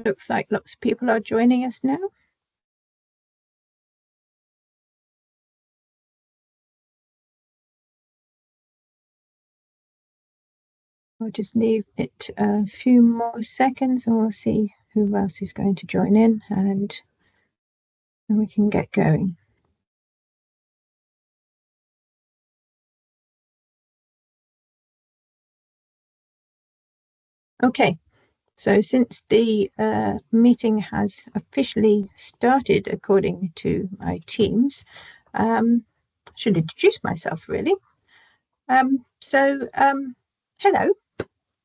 Looks like lots of people are joining us now. I'll just leave it a few more seconds and we'll see who else is going to join in and we can get going. Okay, so since the meeting has officially started according to my Teams, I should introduce myself really. Hello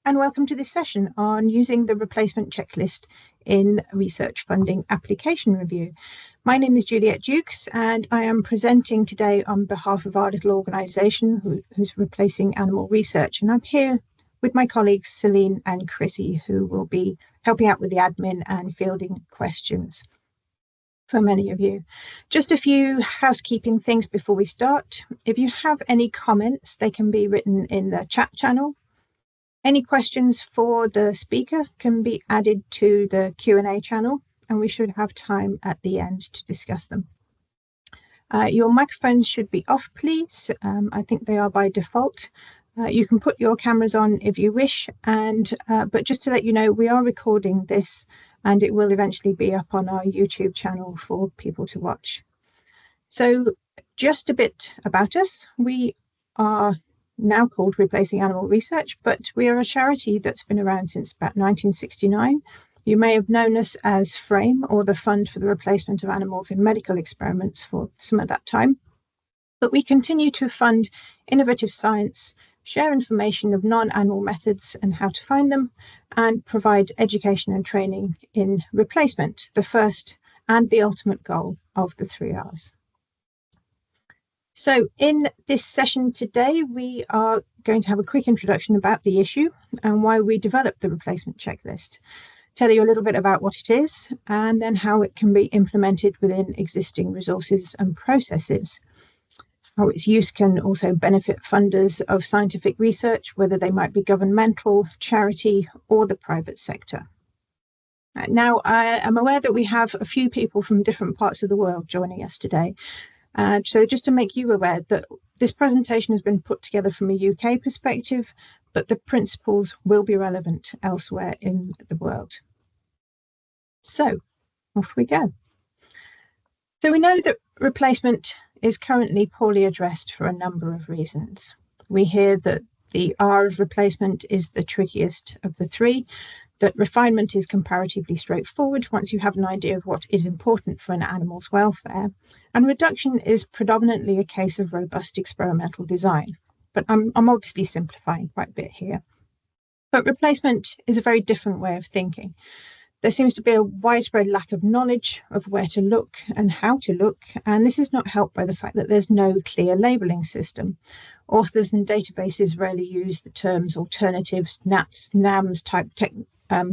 and welcome to this session on using the replacement checklist in research funding application review. My name is Juliet Dukes and I am presenting today on behalf of our little organisation who's replacing animal research, and I'm here with my colleagues Celine and Chrissy, who will be helping out with the admin and fielding questions for many of you. Just a few housekeeping things before we start. If you have any comments, they can be written in the chat channel. Any questions for the speaker can be added to the Q&A channel, and we should have time at the end to discuss them. Your microphones should be off, please. I think they are by default. You can put your cameras on if you wish, but just to let you know, we are recording this and it will eventually be up on our YouTube channel for people to watch. So just a bit about us. We are now called Replacing Animal Research, but we are a charity that's been around since about 1969. You may have known us as FRAME, or the Fund for the Replacement of Animals in Medical Experiments, for some of that time. But we continue to fund innovative science, share information of non-animal methods and how to find them, and provide education and training in replacement, the first and the ultimate goal of the 3 Rs. So in this session today, we are going to have a quick introduction about the issue and why we developed the replacement checklist, tell you a little bit about what it is, and then how it can be implemented within existing resources and processes. How its use can also benefit funders of scientific research, whether they might be governmental, charity, or the private sector. Now, I am aware that we have a few people from different parts of the world joining us today. So just to make you aware that this presentation has been put together from a UK perspective, but the principles will be relevant elsewhere in the world. So off we go. So we know that replacement is currently poorly addressed for a number of reasons. We hear that the R of replacement is the trickiest of the 3, that refinement is comparatively straightforward once you have an idea of what is important for an animal's welfare, and reduction is predominantly a case of robust experimental design. But I'm obviously simplifying quite a bit here. But replacement is a very different way of thinking. There seems to be a widespread lack of knowledge of where to look and how to look, and this is not helped by the fact that there's no clear labelling system. Authors and databases rarely use the terms alternatives, NATs, NAMs type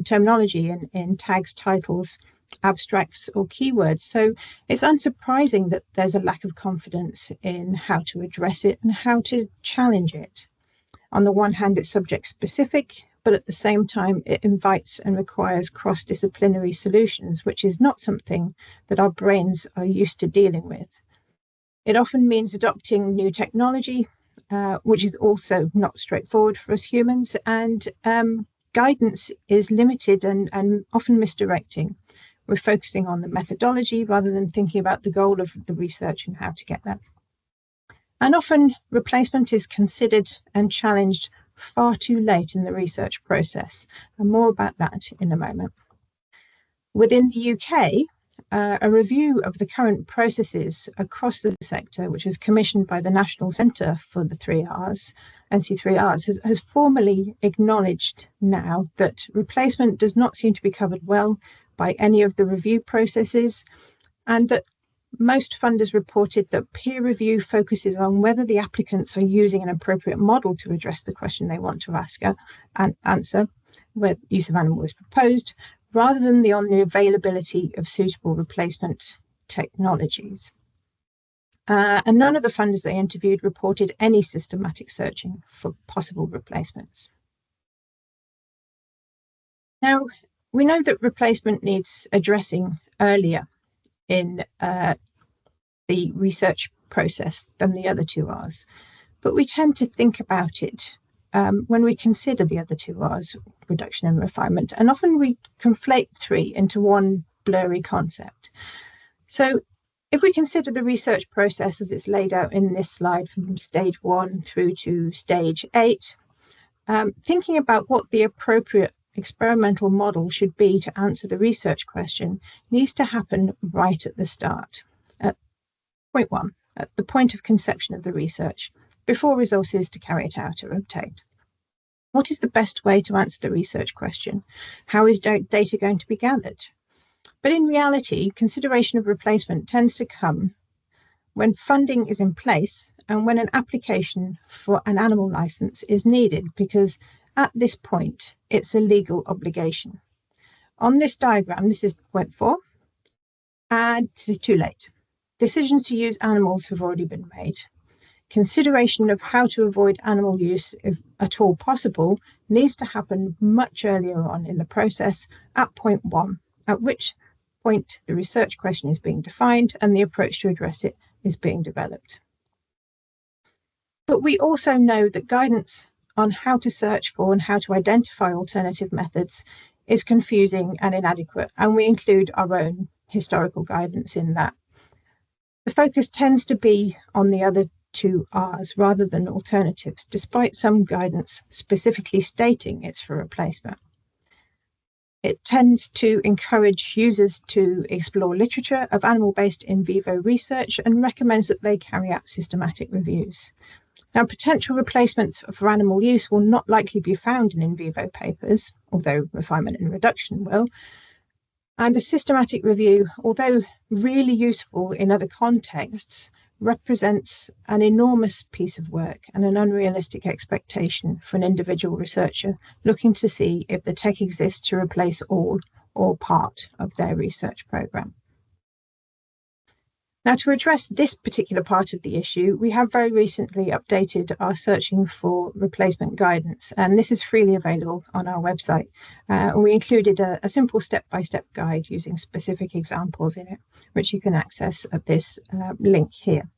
terminology in tags, titles, abstracts, or keywords. So it's unsurprising that there's a lack of confidence in how to address it and how to challenge it. On the one hand, it's subject specific, but at the same time, it invites and requires cross-disciplinary solutions, which is not something that our brains are used to dealing with. It often means adopting new technology, which is also not straightforward for us humans, and guidance is limited and often misdirecting. We're focusing on the methodology rather than thinking about the goal of the research and how to get there. And often replacement is considered and challenged far too late in the research process, and more about that in a moment. Within the UK, a review of the current processes across the sector, which was commissioned by the National Centre for the 3 Rs, NC3Rs, has formally acknowledged now that replacement does not seem to be covered well by any of the review processes, and that most funders reported that peer review focuses on whether the applicants are using an appropriate model to address the question they want to ask and answer, where use of animal is proposed, rather than on the availability of suitable replacement technologies. And none of the funders they interviewed reported any systematic searching for possible replacements. Now, We know that replacement needs addressing earlier in the research process than the other two R's, but we tend to think about it when we consider the other two R's, reduction and refinement, and often we conflate three into one blurry concept. So if we consider the research process as it's laid out in this slide from stage 1 through to stage 8, thinking about what the appropriate experimental model should be to answer the research question needs to happen right at the start, at point 1, at the point of conception of the research, before resources to carry it out are obtained. What is the best way to answer the research question? How is data going to be gathered? But in reality, consideration of replacement tends to come when funding is in place and when an application for an animal license is needed, because at this point, it's a legal obligation. On this diagram, this is point 4, and this is too late. Decisions to use animals have already been made. Consideration of how to avoid animal use, if at all possible, needs to happen much earlier on in the process at point 1, at which point the research question is being defined and the approach to address it is being developed. But we also know that guidance on how to search for and how to identify alternative methods is confusing and inadequate, and we include our own historical guidance in that. The focus tends to be on the other two R's rather than alternatives, despite some guidance specifically stating it's for replacement. It tends to encourage users to explore literature of animal-based in vivo research and recommends that they carry out systematic reviews. Now, potential replacements for animal use will not likely be found in vivo papers, although refinement and reduction will. And a systematic review, although really useful in other contexts, represents an enormous piece of work and an unrealistic expectation for an individual researcher looking to see if the tech exists to replace all or part of their research program. Now, to address this particular part of the issue, we have very recently updated our searching for replacement guidance, and this is freely available on our website. We included a simple step-by-step guide using specific examples in it, which you can access at this link here.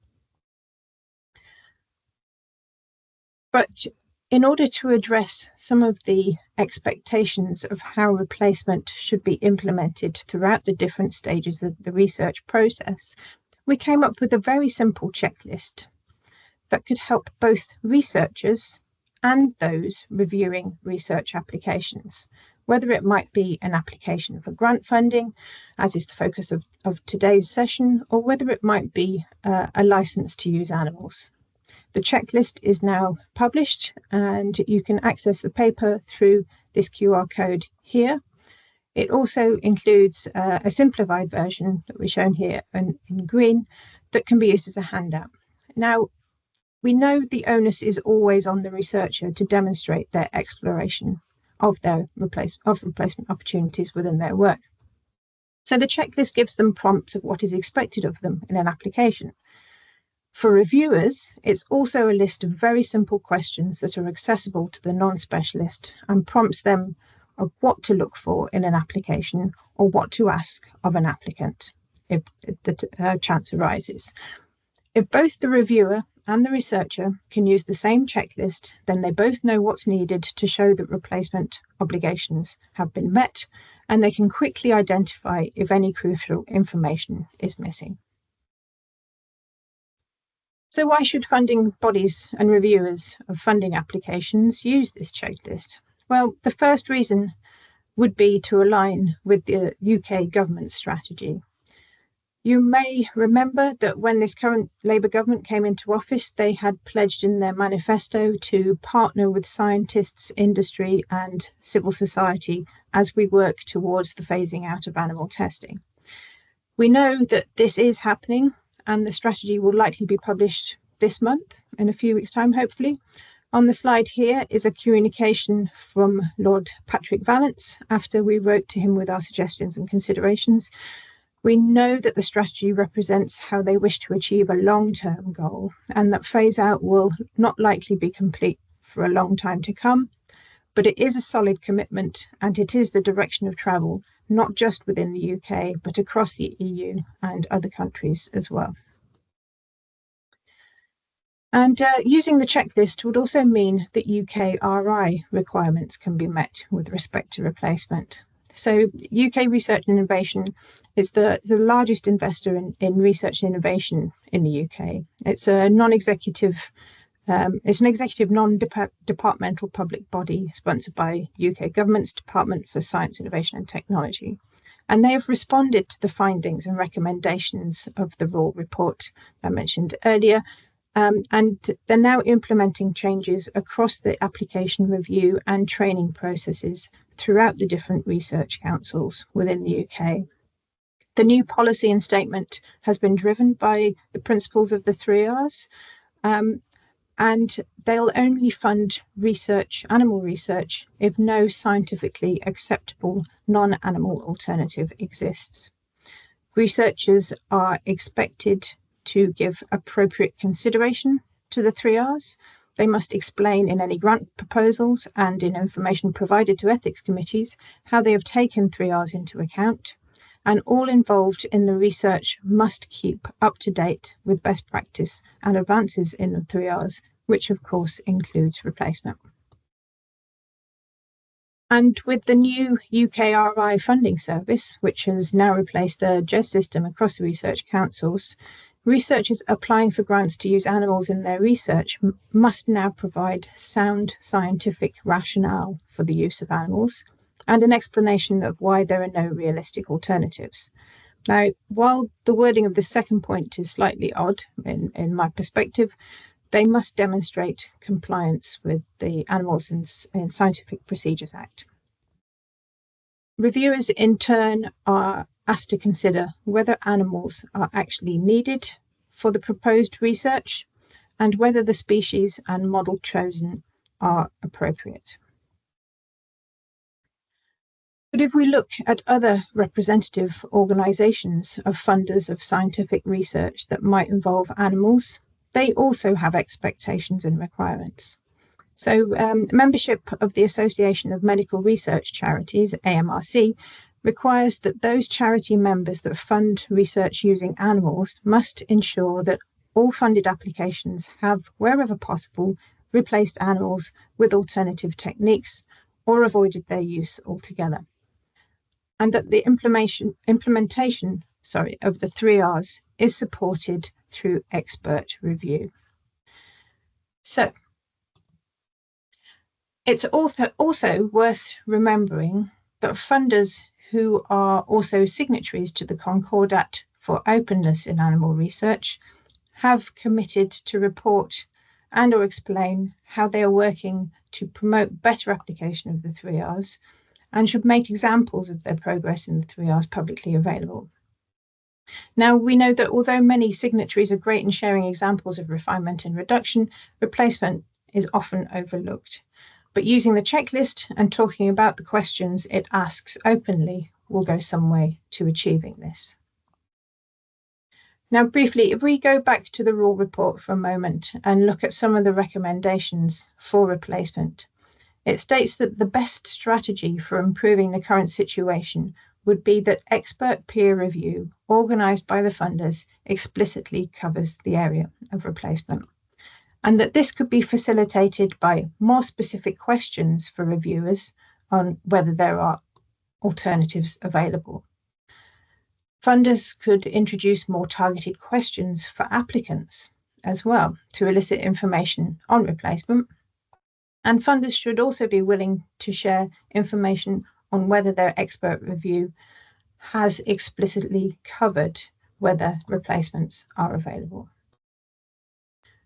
But in order to address some of the expectations of how replacement should be implemented throughout the different stages of the research process, we came up with a very simple checklist that could help both researchers and those reviewing research applications, whether it might be an application for grant funding, as is the focus of today's session, or whether it might be a license to use animals. The checklist is now published, and you can access the paper through this QR code here. It also includes a simplified version that we've shown here in green that can be used as a handout. Now, we know the onus is always on the researcher to demonstrate their exploration of their replacement opportunities within their work. So the checklist gives them prompts of what is expected of them in an application. For reviewers, it's also a list of very simple questions that are accessible to the non-specialist and prompts them of what to look for in an application or what to ask of an applicant if the chance arises. If both the reviewer and the researcher can use the same checklist, then they both know what's needed to show that replacement obligations have been met, and they can quickly identify if any crucial information is missing. So why should funding bodies and reviewers of funding applications use this checklist? Well, the first reason would be to align with the UK government strategy. You may remember that when this current Labour government came into office, they had pledged in their manifesto to partner with scientists, industry and civil society as we work towards the phasing out of animal testing. We know that this is happening, and the strategy will likely be published this month, in a few weeks' time, hopefully. On the slide here is a communication from Lord Patrick Vallance after we wrote to him with our suggestions and considerations. We know that the strategy represents how they wish to achieve a long-term goal, and that phase out will not likely be complete for a long time to come. but it is a solid commitment and it is the direction of travel, not just within the UK, but across the EU and other countries as well. And using the checklist would also mean that UK RI requirements can be met with respect to replacement. So UK Research and Innovation is the largest investor in research and innovation in the UK. It's a non-executive, it's an executive non-departmental public body sponsored by UK government's Department for Science, Innovation and Technology. And they have responded to the findings and recommendations of the Raw report I mentioned earlier. And they're now implementing changes across the application review and training processes throughout the different research councils within the UK. The new policy and statement has been driven by the principles of the 3Rs, and they'll only fund research, animal research, if no scientifically acceptable non-animal alternative exists. Researchers are expected to give appropriate consideration to the 3Rs. They must explain in any grant proposals and in information provided to ethics committees how they have taken 3Rs into account. And all involved in the research must keep up to date with best practice and advances in the 3Rs, which of course includes replacement. And with the new UKRI funding service, which has now replaced the GES system across the research councils, researchers applying for grants to use animals in their research must now provide sound scientific rationale for the use of animals and an explanation of why there are no realistic alternatives. Now, while the wording of the second point is slightly odd in my perspective, they must demonstrate compliance with the Animals in Scientific Procedures Act. Reviewers in turn are asked to consider whether animals are actually needed for the proposed research and whether the species and model chosen are appropriate. But if we look at other representative organisations of funders of scientific research that might involve animals, they also have expectations and requirements. So membership of the Association of Medical Research Charities, AMRC, requires that those charity members that fund research using animals must ensure that all funded applications have, wherever possible, replaced animals with alternative techniques or avoided their use altogether. And that the implementation of the 3Rs is supported through expert review. So, it's also worth remembering that funders who are also signatories to the Concordat for Openness in Animal Research have committed to report and or explain how they are working to promote better application of the 3Rs and should make examples of their progress in the 3Rs publicly available. Now, we know that although many signatories are great in sharing examples of refinement and reduction, replacement is often overlooked. But using the checklist and talking about the questions it asks openly will go some way to achieving this. Now, briefly, if we go back to the Raw report for a moment and look at some of the recommendations for replacement, it states that the best strategy for improving the current situation would be that expert peer review organised by the funders explicitly covers the area of replacement, and that this could be facilitated by more specific questions for reviewers on whether there are alternatives available. Funders could introduce more targeted questions for applicants as well to elicit information on replacement. And funders should also be willing to share information on whether their expert review has explicitly covered whether replacements are available.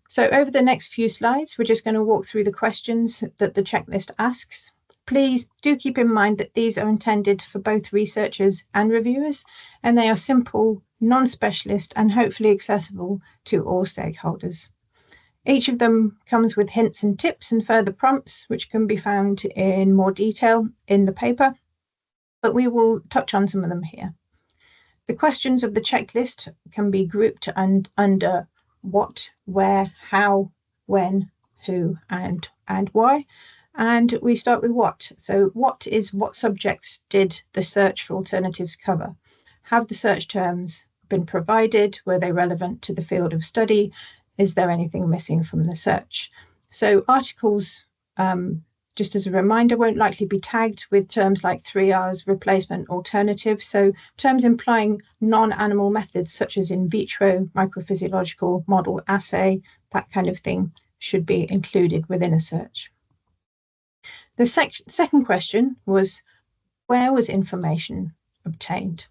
So over the next few slides, we're just going to walk through the questions that the checklist asks. Please do keep in mind that these are intended for both researchers and reviewers, and they are simple, non-specialist, and hopefully accessible to all stakeholders. Each of them comes with hints and tips and further prompts, which can be found in more detail in the paper, but we will touch on some of them here. The questions of the checklist can be grouped under what, where, how, when, who, and why. And we start with what. So what subjects did the search for alternatives cover? Have the search terms been provided? Were they relevant to the field of study? Is there anything missing from the search? So articles, just as a reminder, won't likely be tagged with terms like 3Rs, replacement, alternative. So terms implying non-animal methods such as in vitro, microphysiological model, assay, that kind of thing should be included within a search. The second question was, where was information obtained?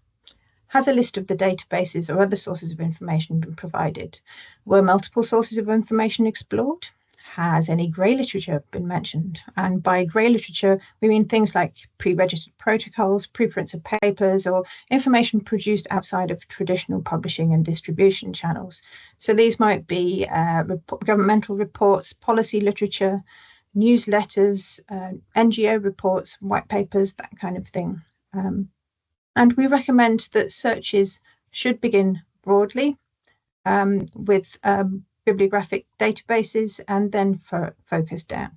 Has a list of the databases or other sources of information been provided? Were multiple sources of information explored? Has any grey literature been mentioned? And by grey literature, we mean things like pre-registered protocols, preprints of papers, or information produced outside of traditional publishing and distribution channels. So these might be governmental reports, policy literature, newsletters, NGO reports, white papers, that kind of thing. And we recommend that searches should begin broadly with bibliographic databases and then focus down.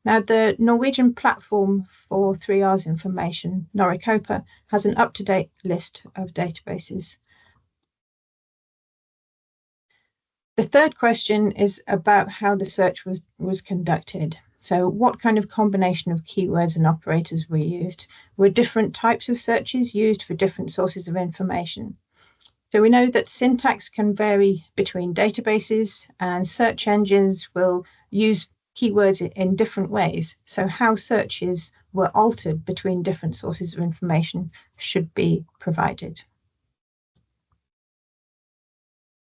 Now, the Norwegian platform for 3Rs information, Norecopa, has an up-to-date list of databases. The third question is about how the search was conducted. So what kind of combination of keywords and operators were used? Were different types of searches used for different sources of information? So we know that syntax can vary between databases, and search engines will use keywords in different ways. So how searches were altered between different sources of information should be provided.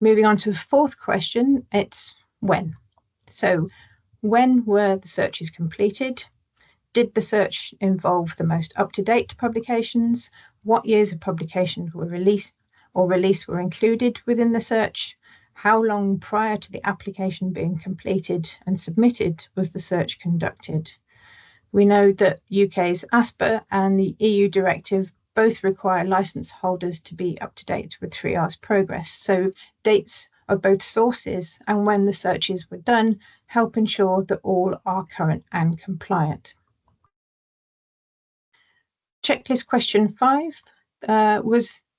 Moving on to the fourth question, it's when. So when were the searches completed? Did the search involve the most up-to-date publications? What years of publications were released were included within the search? How long prior to the application being completed and submitted was the search conducted? We know that UK's ASPR and the EU directive both require license holders to be up to date with 3Rs progress. So dates of both sources and when the searches were done help ensure that all are current and compliant. Checklist question 5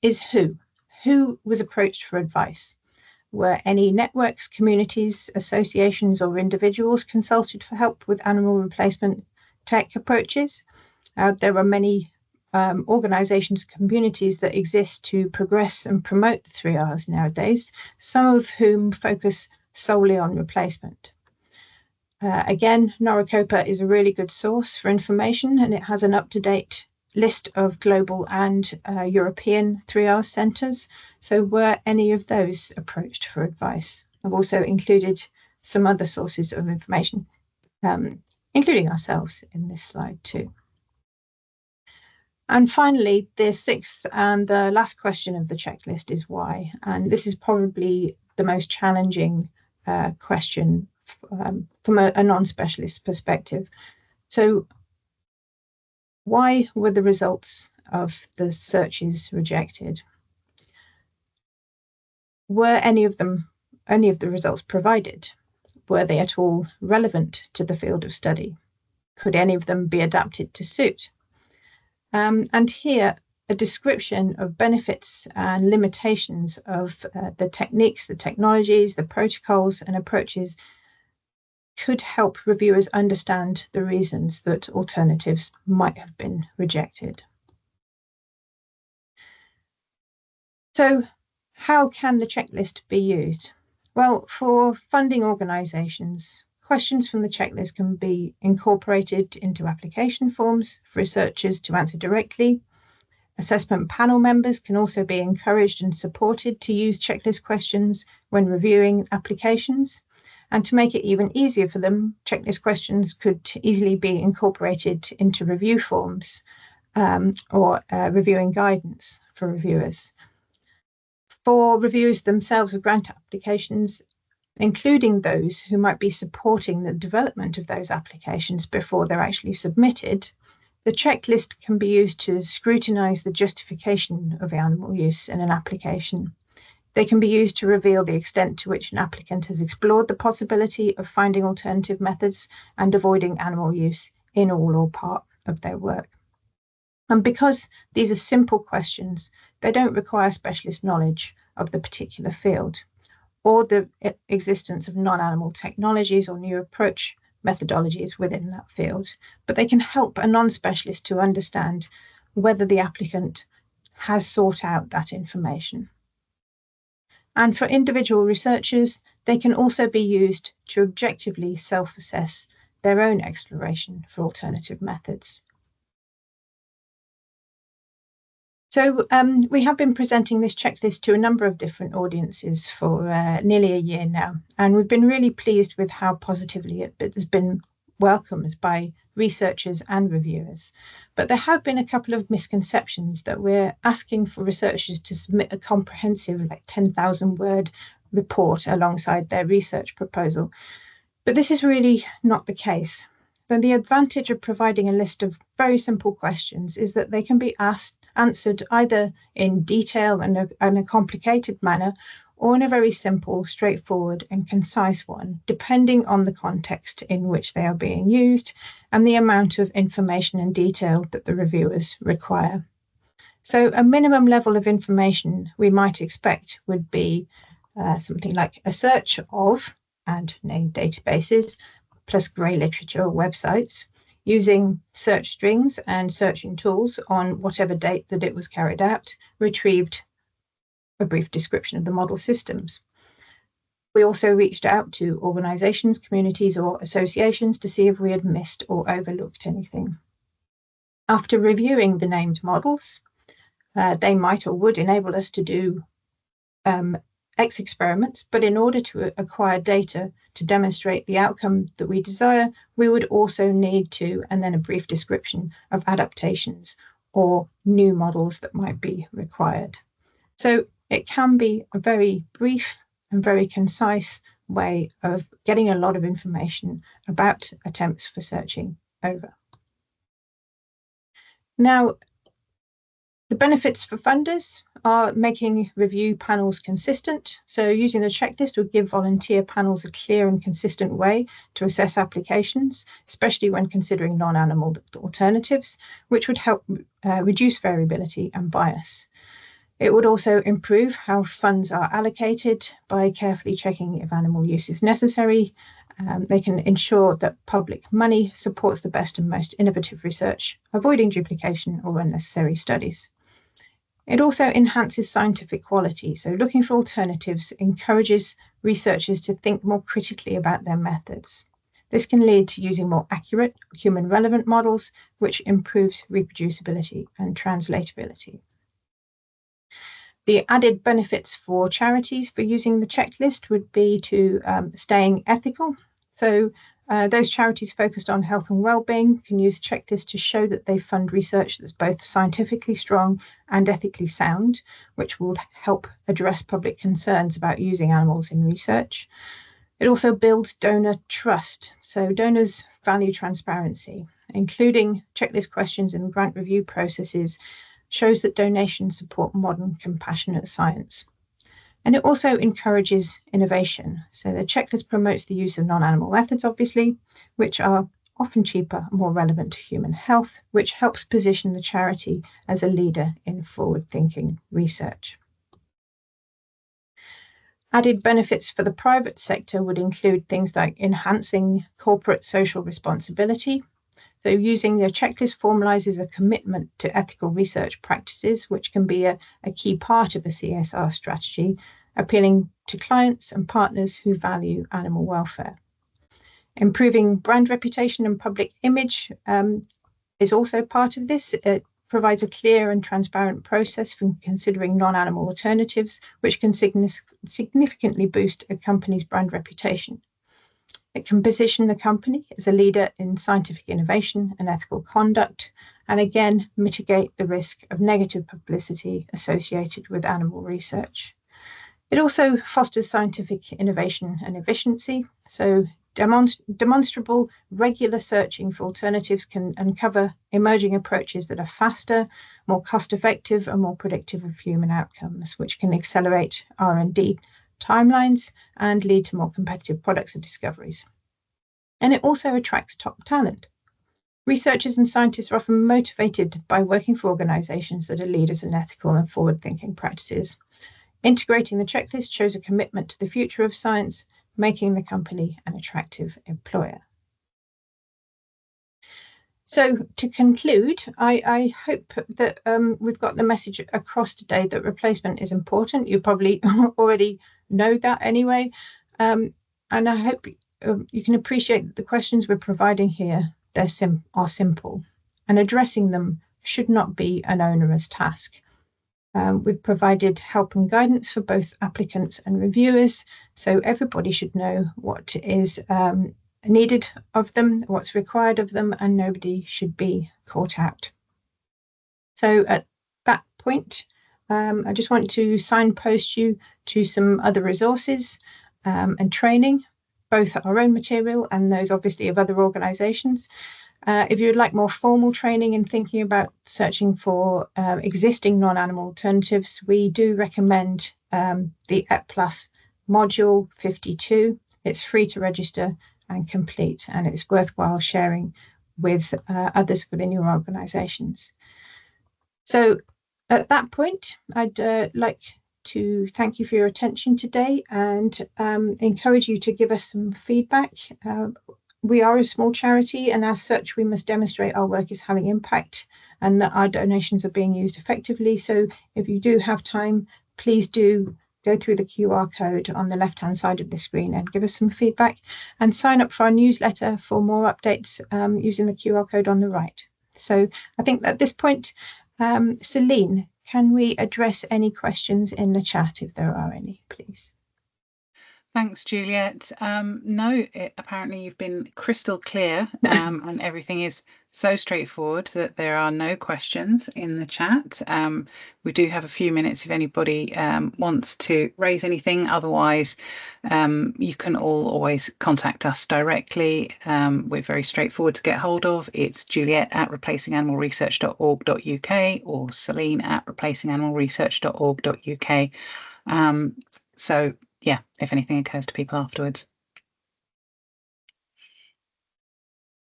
is who? Who was approached for advice? Were any networks, communities, associations, or individuals consulted for help with animal replacement tech approaches? There are many organizations and communities that exist to progress and promote the 3Rs nowadays, some of whom focus solely on replacement. Again, Norecopa is a really good source for information, and it has an up-to-date list of global and European 3R centres. So were any of those approached for advice? I've also included some other sources of information, including ourselves in this slide too. And finally, the sixth and the last question of the checklist is why. And this is probably the most challenging question from a non-specialist perspective. So why were the results of the searches rejected? Were any of the results provided? Were they at all relevant to the field of study? Could any of them be adapted to suit? And here, a description of benefits and limitations of the techniques, the technologies, the protocols and approaches could help reviewers understand the reasons that alternatives might have been rejected. So how can the checklist be used? Well, for funding organisations, questions from the checklist can be incorporated into application forms for researchers to answer directly. Assessment panel members can also be encouraged and supported to use checklist questions when reviewing applications. And to make it even easier for them, checklist questions could easily be incorporated into review forms or reviewing guidance for reviewers. For reviewers themselves of grant applications, including those who might be supporting the development of those applications before they're actually submitted, the checklist can be used to scrutinise the justification of animal use in an application. They can be used to reveal the extent to which an applicant has explored the possibility of finding alternative methods and avoiding animal use in all or part of their work. And because these are simple questions, they don't require specialist knowledge of the particular field or the existence of non-animal technologies or new approach methodologies within that field, but they can help a non-specialist to understand whether the applicant has sought out that information. And for individual researchers, they can also be used to objectively self-assess their own exploration for alternative methods. So we have been presenting this checklist to a number of different audiences for nearly a year now, and we've been really pleased with how positively it has been welcomed by researchers and reviewers. But there have been a couple of misconceptions that we're asking for researchers to submit a comprehensive, like 10,000 word report alongside their research proposal. But this is really not the case. But the advantage of providing a list of very simple questions is that they can be answered either in detail and in a complicated manner, or in a very simple, straightforward and concise one, depending on the context in which they are being used and the amount of information and detail that the reviewers require. So a minimum level of information we might expect would be something like a search of and named databases, plus grey literature or websites, using search strings and searching tools on whatever date that it was carried out, retrieved a brief description of the model systems. We also reached out to organisations, communities or associations to see if we had missed or overlooked anything. After reviewing the named models, they might or would enable us to do X experiments, but in order to acquire data to demonstrate the outcome that we desire, we would also need to, and then a brief description of adaptations or new models that might be required. So it can be a very brief and very concise way of getting a lot of information about attempts for searching over. Now, the benefits for funders are making review panels consistent. So using the checklist would give volunteer panels a clear and consistent way to assess applications, especially when considering non-animal alternatives, which would help reduce variability and bias. It would also improve how funds are allocated by carefully checking if animal use is necessary. They can ensure that public money supports the best and most innovative research, avoiding duplication or unnecessary studies. It also enhances scientific quality. So looking for alternatives encourages researchers to think more critically about their methods. This can lead to using more accurate, human relevant models, which improves reproducibility and translatability. The added benefits for charities for using the checklist would be to staying ethical. So those charities focused on health and well-being can use the checklist to show that they fund research that's both scientifically strong and ethically sound, which will help address public concerns about using animals in research. It also builds donor trust. So donors value transparency, including checklist questions and grant review processes shows that donations support modern, compassionate science. And it also encourages innovation. So the checklist promotes the use of non-animal methods, obviously, which are often cheaper and more relevant to human health, which helps position the charity as a leader in forward-thinking research. Added benefits for the private sector would include things like enhancing corporate social responsibility. So using the checklist formalizes a commitment to ethical research practices, which can be a key part of a CSR strategy, appealing to clients and partners who value animal welfare. Improving brand reputation and public image is also part of this. It provides a clear and transparent process for considering non-animal alternatives, which can significantly boost a company's brand reputation. It can position the company as a leader in scientific innovation and ethical conduct, and again, mitigate the risk of negative publicity associated with animal research. It also fosters scientific innovation and efficiency. So demonstrable, regular searching for alternatives can uncover emerging approaches that are faster, more cost-effective, and more predictive of human outcomes, which can accelerate R&D timelines and lead to more competitive products and discoveries. And it also attracts top talent. Researchers and scientists are often motivated by working for organizations that are leaders in ethical and forward-thinking practices. Integrating the checklist shows a commitment to the future of science, making the company an attractive employer. So to conclude, I hope that we've got the message across today that replacement is important. You probably already know that anyway. And I hope you can appreciate that the questions we're providing here, are simple, and addressing them should not be an onerous task. We've provided help and guidance for both applicants and reviewers, so everybody should know what is needed of them, what's required of them, and nobody should be caught out. So at that point, I just want to signpost you to some other resources and training, both our own material and those obviously of other organisations. If you'd like more formal training in thinking about searching for existing non-animal alternatives, we do recommend the ETPLUS module 52. It's free to register and complete, and it's worthwhile sharing with others within your organisations. So at that point, I'd like to thank you for your attention today and encourage you to give us some feedback. We are a small charity, and as such, we must demonstrate our work is having impact and that our donations are being used effectively. So if you do have time, please do go through the QR code on the left-hand side of the screen and give us some feedback, and sign up for our newsletter for more updates using the QR code on the right. So I think at this point, Celine, can we address any questions in the chat if there are any, please? Thanks, Juliet. No, apparently you've been crystal clear and everything is so straightforward that there are no questions in the chat. We do have a few minutes if anybody wants to raise anything. Otherwise, you can all always contact us directly. We're very straightforward to get hold of. It's juliet@replacinganimalresearch.org.uk or celine@replacinganimalresearch.org.uk. So yeah, if anything occurs to people afterwards.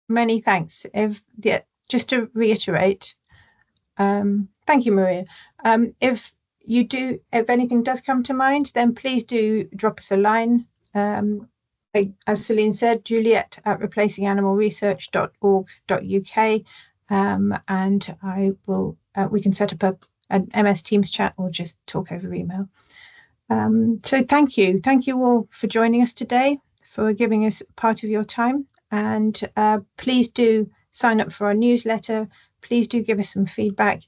Many thanks. Just to reiterate, thank you, Maria. If anything does come to mind, then please do drop us a line. As Celine said, juliet@replacinganimalresearch.org.uk, and we can set up an MS Teams chat or just talk over email. So thank you all for joining us today, for giving us part of your time, and please do sign up for our newsletter. Please do give us some feedback.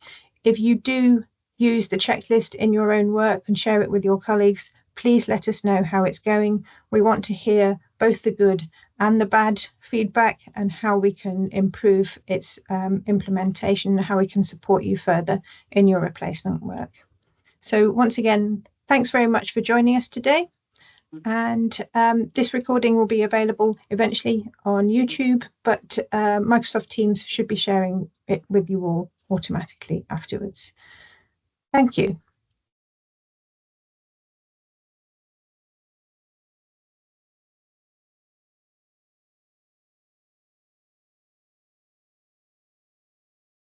If you do use the checklist in your own work and share it with your colleagues, please let us know how it's going. We want to hear both the good and the bad feedback and how we can improve its implementation and how we can support you further in your replacement work. So once again, thanks very much for joining us today. And this recording will be available eventually on YouTube, but Microsoft Teams should be sharing it with you all automatically afterwards. Thank you.